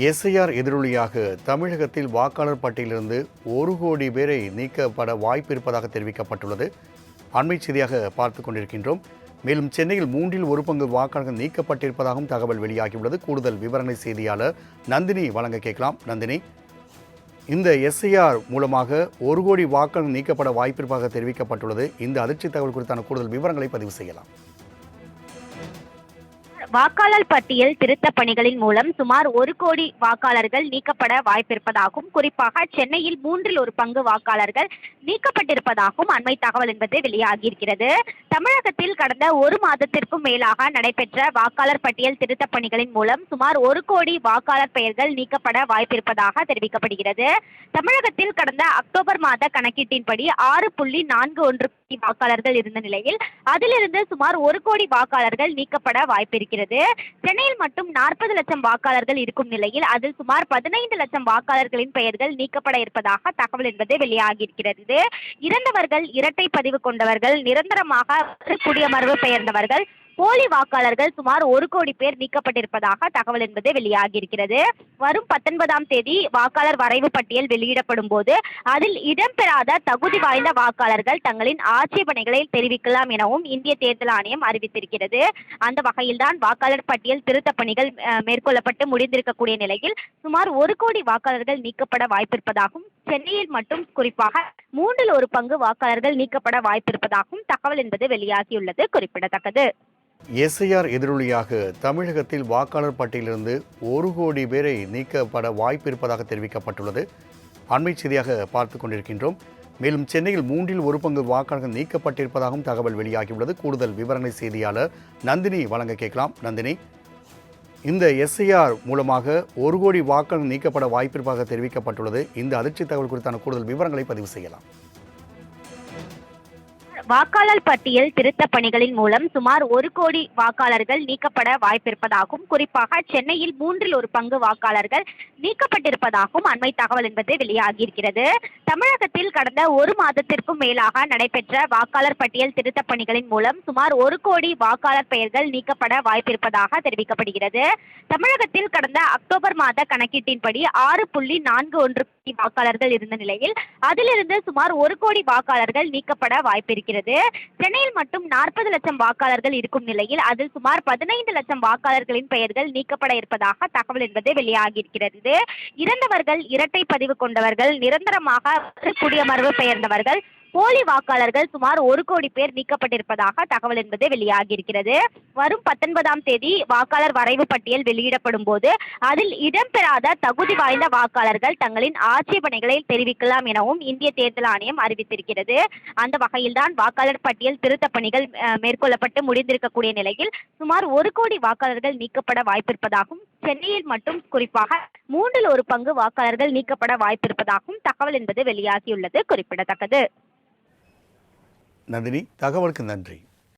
SIR எதிரொலியாக தமிழகத்தில் வாக்காளர் பட்டியலிருந்து 1 கோடி பேரை நீக்கப்பட வாய்ப்பு இருப்பதாக தெரிவிக்கப்பட்டுள்ளது. அண்மை செய்தியாக பார்த்துக் கொண்டிருக்கின்றோம். மேலும் சென்னையில் 1/3 வாக்காளர்கள் நீக்கப்பட்டிருப்பதாகவும் தகவல் வெளியாகியுள்ளது. கூடுதல் விவரங்களை செய்தியாளர் நந்தினி வழங்க கேட்கலாம். நந்தினி, இந்த எஸ்ஐஆர் மூலமாக 1 கோடி வாக்காளர்கள் நீக்கப்பட வாய்ப்பிருப்பதாக தெரிவிக்கப்பட்டுள்ளது. இந்த அதிர்ச்சி தகவல் குறித்தான கூடுதல் விவரங்களை பதிவு செய்யலாம். வாக்காளர் பட்டியல் திருத்த பணிகளின் மூலம் சுமார் 1 கோடி வாக்காளர்கள் நீக்கப்பட வாய்ப்பிருப்பதாகவும், குறிப்பாக சென்னையில் 1/3 வாக்காளர்கள் நீக்கப்பட்டிருப்பதாகவும் அண்மை தகவல் என்பது வெளியாகியிருக்கிறது. தமிழகத்தில் கடந்த 1 மாதத்திற்கும் மேலாக நடைபெற்ற வாக்காளர் பட்டியல் திருத்த பணிகளின் மூலம் சுமார் 1 கோடி வாக்காளர் பெயர்கள் நீக்கப்பட வாய்ப்பிருப்பதாக தெரிவிக்கப்படுகிறது. தமிழகத்தில் கடந்த அக்டோபர் மாத கணக்கீட்டின்படி 6.41 கோடி வாக்காளர்கள் இருந்த நிலையில் அதிலிருந்து சுமார் 1 கோடி வாக்காளர்கள் நீக்கப்பட வாய்ப்பிருக்கிறது. சென்னையில் மட்டும் 40 லட்சம் வாக்காளர்கள் இருக்கும் நிலையில் அதில் சுமார் 15 லட்சம் வாக்காளர்களின் பெயர்கள் நீக்கப்பட இருப்பதாக தகவல் என்பது வெளியாகியிருக்கிறது. இறந்தவர்கள், இரட்டை பதிவு கொண்டவர்கள், நிரந்தரமாக குடியமர்வு பெயர்ந்தவர்கள், போலி வாக்காளர்கள் சுமார் 1 கோடி பேர் நீக்கப்பட்டிருப்பதாக தகவல் என்பது வெளியாகியிருக்கிறது. வரும் 19ஆம் தேதி வாக்காளர் வரைவு பட்டியல் வெளியிடப்படும் போது அதில் இடம்பெறாத தகுதி வாய்ந்த வாக்காளர்கள் தங்களின் ஆட்சேபனைகளை தெரிவிக்கலாம் எனவும் இந்திய தேர்தல் ஆணையம் அறிவித்திருக்கிறது. அந்த வகையில்தான் வாக்காளர் பட்டியல் திருத்த பணிகள் மேற்கொள்ளப்பட்டு முடிந்திருக்கக்கூடிய நிலையில் சுமார் 1 கோடி வாக்காளர்கள் நீக்கப்பட வாய்ப்பிருப்பதாகவும், சென்னையில் மட்டும் குறிப்பாக 1/3 வாக்காளர்கள் நீக்கப்பட வாய்ப்பிருப்பதாகவும் தகவல் என்பது வெளியாகியுள்ளது குறிப்பிடத்தக்கது. எஸ்ஐஆர் எதிரொலியாக தமிழகத்தில் வாக்காளர் பட்டியலிருந்து 1 கோடி பேரை நீக்கப்பட வாய்ப்பு இருப்பதாக தெரிவிக்கப்பட்டுள்ளது. அண்மை செய்தியாக பார்த்துக் கொண்டிருக்கின்றோம். மேலும் சென்னையில் 1/3 வாக்காளர்கள் நீக்கப்பட்டிருப்பதாகவும் தகவல் வெளியாகியுள்ளது. கூடுதல் விவரங்களை செய்தியாளர் நந்தினி வழங்க கேட்கலாம். நந்தினி, இந்த எஸ்ஐஆர் மூலமாக 1 கோடி வாக்காளர்கள் நீக்கப்பட வாய்ப்பிருப்பதாக தெரிவிக்கப்பட்டுள்ளது. இந்த அதிர்ச்சி தகவல் குறித்தான கூடுதல் விவரங்களை பதிவு செய்யலாம். வாக்காளர் பட்டியல் திருத்த பணிகளின் மூலம் சுமார் 1 கோடி வாக்காளர்கள் நீக்கப்பட வாய்ப்பிருப்பதாகவும், குறிப்பாக சென்னையில் 1/3 வாக்காளர்கள் நீக்கப்பட்டிருப்பதாகவும் அண்மை தகவல் என்பது வெளியாகியிருக்கிறது. தமிழகத்தில் கடந்த 1 மாதத்திற்கும் மேலாக நடைபெற்ற வாக்காளர் பட்டியல் திருத்த பணிகளின் மூலம் சுமார் 1 கோடி வாக்காளர் பெயர்கள் நீக்கப்பட வாய்ப்பிருப்பதாக தெரிவிக்கப்படுகிறது. தமிழகத்தில் கடந்த அக்டோபர் மாத கணக்கீட்டின்படி 6.41 கோடி வாக்காளர்கள் இருந்த நிலையில் அதிலிருந்து சுமார் 1 கோடி வாக்காளர்கள் நீக்கப்பட வாய்ப்பிருக்கிறது. சென்னையில் மட்டும் 40 லட்சம் வாக்காளர்கள் இருக்கும் நிலையில் அதில் சுமார் 15 லட்சம் வாக்காளர்களின் பெயர்கள் நீக்கப்பட இருப்பதாக தகவல் என்பது வெளியாகியிருக்கிறது. இறந்தவர்கள், இரட்டை பதிவு கொண்டவர்கள், நிரந்தரமாக குடியமர்வு பெயர்ந்தவர்கள், போலி வாக்காளர்கள் சுமார் 1 கோடி பேர் நீக்கப்பட்டிருப்பதாக தகவல் என்பது வெளியாகியிருக்கிறது. வரும் 19ஆம் தேதி வாக்காளர் வரைவு பட்டியல் வெளியிடப்படும் போது அதில் இடம்பெறாத தகுதி வாய்ந்த வாக்காளர்கள் தங்களின் ஆட்சேபனைகளை தெரிவிக்கலாம் எனவும் இந்திய தேர்தல் ஆணையம் அறிவித்திருக்கிறது. அந்த வகையில்தான் வாக்காளர் பட்டியல் திருத்த பணிகள் மேற்கொள்ளப்பட்டு முடிந்திருக்கக்கூடிய நிலையில் சுமார் 1 கோடி வாக்காளர்கள் நீக்கப்பட வாய்ப்பிருப்பதாகவும், சென்னையில் மட்டும் குறிப்பாக 1/3 வாக்காளர்கள் நீக்கப்பட வாய்ப்பிருப்பதாகவும் தகவல் என்பது வெளியாகியுள்ளது குறிப்பிடத்தக்கது. நந்தினி, தகவலுக்கு நன்றி.